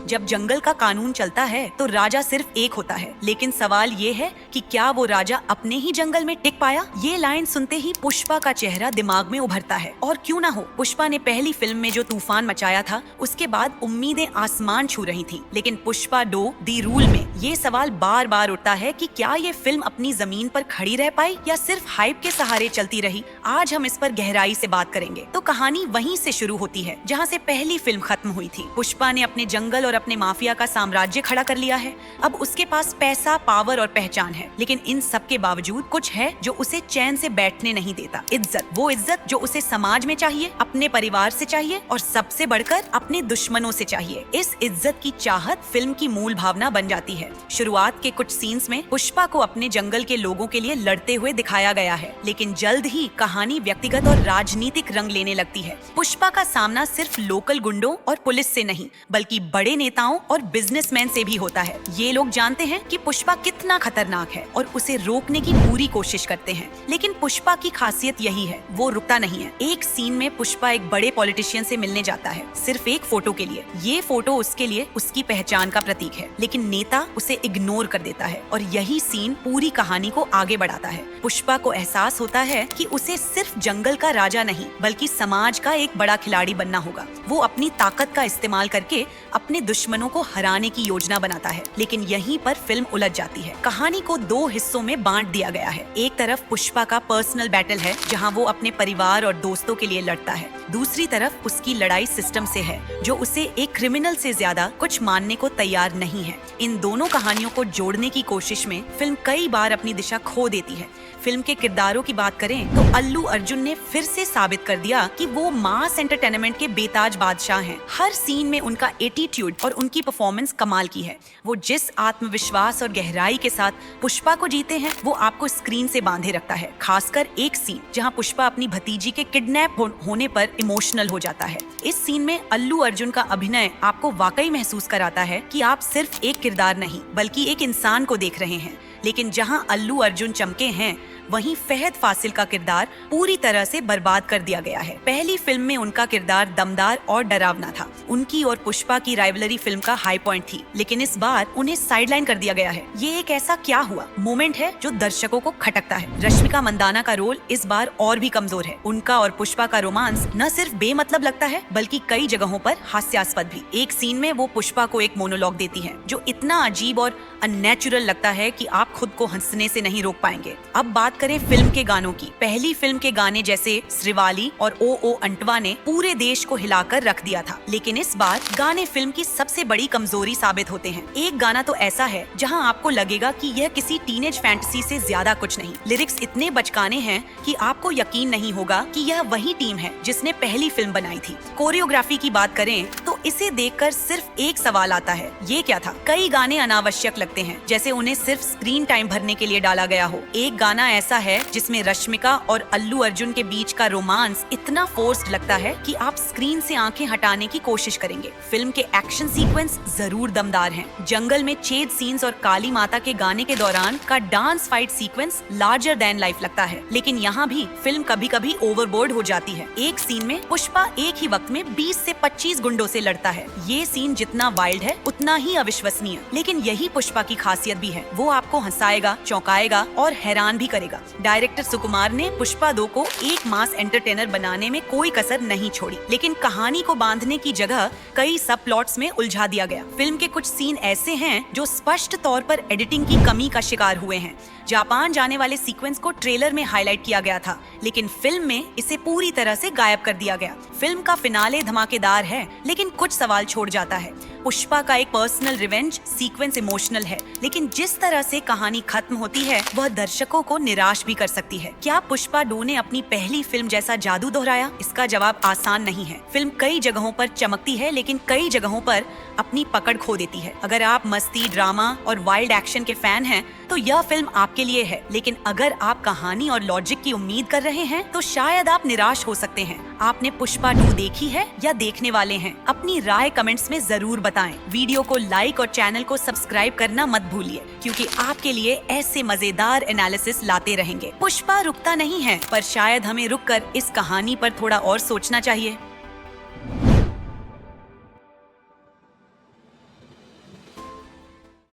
जब जंगल का कानून चलता है तो राजा सिर्फ एक होता है, लेकिन सवाल ये है कि क्या वो राजा अपने ही जंगल में टिक पाया। ये लाइन सुनते ही पुष्पा का चेहरा दिमाग में उभरता है। और क्यों ना हो, पुष्पा ने पहली फिल्म में जो तूफान मचाया था उसके बाद उम्मीदें आसमान छू रही थी, लेकिन पुष्पा 2 दी रूल में ये सवाल बार बार उठता है कि क्या ये फिल्म अपनी जमीन पर खड़ी रह पाई या सिर्फ हाइप के सहारे चलती रही। आज हम इस पर गहराई से बात करेंगे। तो कहानी वहीं से शुरू होती है जहां से पहली फिल्म खत्म हुई थी। पुष्पा ने अपने जंगल और अपने माफिया का साम्राज्य खड़ा कर लिया है। अब उसके पास पैसा, पावर और पहचान है, लेकिन इन सब के बावजूद कुछ है जो उसे चैन से बैठने नहीं देता। इज्जत, वो इज्जत जो उसे समाज में चाहिए, अपने परिवार से चाहिए और सबसे बढ़कर अपने दुश्मनों से चाहिए। इस इज्जत की चाहत फिल्म की मूल भावना बन जाती है। शुरुआत के कुछ सीन्स में पुष्पा को अपने जंगल के लोगों के लिए लड़ते हुए दिखाया गया है, लेकिन जल्द ही कहानी व्यक्तिगत और राजनीतिक रंग लेने लगती है। पुष्पा का सामना सिर्फ लोकल गुंडों और पुलिस से नहीं, बल्कि बड़े नेताओं और बिजनेसमैन से भी होता है। ये लोग जानते हैं कि पुष्पा कितना खतरनाक है और उसे रोकने की पूरी कोशिश करते हैं, लेकिन पुष्पा की खासियत यही है, वो रुकता नहीं है। एक सीन में पुष्पा एक बड़े पॉलिटिशियन से मिलने जाता है, सिर्फ एक फोटो के लिए। ये फोटो उसके लिए उसकी पहचान का प्रतीक है, लेकिन नेता उसे इग्नोर कर देता है और यही सीन पूरी कहानी को आगे बढ़ाता है। पुष्पा को एहसास होता है कि उसे सिर्फ जंगल का राजा नहीं, बल्कि समाज का एक बड़ा खिलाड़ी बनना होगा। वो अपनी ताकत का इस्तेमाल करके अपने दुश्मनों को हराने की योजना बनाता है, लेकिन यहीं पर फिल्म उलझ जाती है। कहानी को 2 हिस्सों में बांट दिया गया है। एक तरफ पुष्पा का पर्सनल बैटल है, जहां वो अपने परिवार और दोस्तों के लिए लड़ता है। दूसरी तरफ उसकी लड़ाई सिस्टम से है, जो उसे एक क्रिमिनल से ज्यादा कुछ मानने को तैयार नहीं है। इन दोनों कहानियों को जोड़ने की कोशिश में फिल्म कई बार अपनी दिशा खो देती है। फिल्म के किरदारों की बात करें तो अल्लू अर्जुन ने फिर से साबित कर दिया कि वो मास एंटरटेनमेंट के बेताज बादशाह हैं। हर सीन में उनका एटीट्यूड और उनकी परफॉर्मेंस कमाल की है। वो जिस आत्मविश्वास और गहराई के साथ पुष्पा को जीते हैं, वो आपको स्क्रीन से बांधे रखता है। खासकर एक सीन जहां पुष्पा अपनी भतीजी के किडनैप होने पर इमोशनल हो जाता है। इस सीन में अल्लू अर्जुन का अभिनय आपको वाकई महसूस कराता है कि आप सिर्फ एक किरदार नहीं, बल्कि एक इंसान को देख रहे हैं। लेकिन जहां अल्लू अर्जुन चमके हैं, वहीं फहद फासिल का किरदार पूरी तरह से बर्बाद कर दिया गया है। पहली फिल्म में उनका किरदार दमदार और डरावना था। उनकी और पुष्पा की राइवलरी फिल्म का हाई पॉइंट थी, लेकिन इस बार उन्हें साइडलाइन कर दिया गया है। ये एक ऐसा क्या हुआ मोमेंट है जो दर्शकों को खटकता है। रश्मिका मंदाना का रोल इस बार और भी कमजोर है। उनका और पुष्पा का रोमांस न सिर्फ बेमतलब लगता है, बल्कि कई जगहों पर हास्यास्पद भी। एक सीन में वो पुष्पा को एक मोनोलॉग देती है, जो इतना अजीब और अननेचुरल लगता है कि आप खुद को हंसने से नहीं रोक पाएंगे। अब बात करें फिल्म के गानों की। पहली फिल्म के गाने जैसे श्रीवाली और ओ अंटवा ने पूरे देश को हिलाकर रख दिया था, लेकिन इस बार गाने फिल्म की सबसे बड़ी कमजोरी साबित होते हैं। एक गाना तो ऐसा है जहां आपको लगेगा कि यह किसी टीनेज फैंटेसी से ज्यादा कुछ नहीं। लिरिक्स इतने बचकाने हैं कि आपको यकीन नहीं होगा कि यह वही टीम है जिसने पहली फिल्म बनाई थी। कोरियोग्राफी की बात करें तो इसे देखकर सिर्फ एक सवाल आता है, ये क्या था। कई गाने अनावश्यक लगते हैं, जैसे उन्हें सिर्फ स्क्रीन टाइम भरने के लिए डाला गया हो। एक गाना ऐसा है जिसमें रश्मिका और अल्लू अर्जुन के बीच का रोमांस इतना फोर्स्ड लगता है कि आप स्क्रीन से आंखें हटाने की कोशिश करेंगे। फिल्म के एक्शन सीक्वेंस जरूर दमदार हैं। जंगल में चेज सीन्स और काली माता के गाने के दौरान का dance fight sequence larger than life लगता है, लेकिन यहाँ भी फिल्म कभी कभी ओवरबोर्ड हो जाती है। एक सीन में पुष्पा एक ही वक्त में 20 से 25 गुंडों से लड़ता है। ये सीन जितना वाइल्ड है उतना ही अविश्वसनीय, लेकिन यही पुष्पा की खासियत भी है। वो आपको हंसाएगा, चौंकाएगा और हैरान भी करेगा। डायरेक्टर सुकुमार ने पुष्पा 2 को एक मास एंटरटेनर बनाने में कोई कसर नहीं छोड़ी, लेकिन कहानी को बांधने की जगह कई सब प्लॉट्स में उलझा दिया गया। फिल्म के कुछ सीन ऐसे हैं जो स्पष्ट तौर पर एडिटिंग की कमी का शिकार हुए हैं। जापान जाने वाले सीक्वेंस को ट्रेलर में हाईलाइट किया गया था, लेकिन फिल्म में इसे पूरी तरह से गायब कर दिया गया। फिल्म का फिनाले धमाकेदार है, लेकिन कुछ सवाल छोड़ जाता है। पुष्पा का एक पर्सनल रिवेंज सीक्वेंस इमोशनल है, लेकिन जिस तरह से कहानी खत्म होती है वह दर्शकों को निराश भी कर सकती है। क्या पुष्पा 2 ने अपनी पहली फिल्म जैसा जादू दोहराया? इसका जवाब आसान नहीं है। फिल्म कई जगहों पर चमकती है, लेकिन कई जगहों पर अपनी पकड़ खो देती है। अगर आप मस्ती, ड्रामा और वाइल्ड एक्शन के फैन हैं, तो यह फिल्म आपके लिए है, लेकिन अगर आप कहानी और लॉजिक की उम्मीद कर रहे हैं तो शायद आप निराश हो सकते हैं। आपने पुष्पा 2 देखी है या देखने वाले हैं? अपनी राय कमेंट्स में जरूर बताएं। वीडियो को लाइक और चैनल को सब्सक्राइब करना मत भूलिए, क्योंकि आपके लिए ऐसे मजेदार एनालिसिस लाते रहेंगे। पुष्पा रुकता नहीं है, पर शायद हमें रुककर इस कहानी पर थोड़ा और सोचना चाहिए।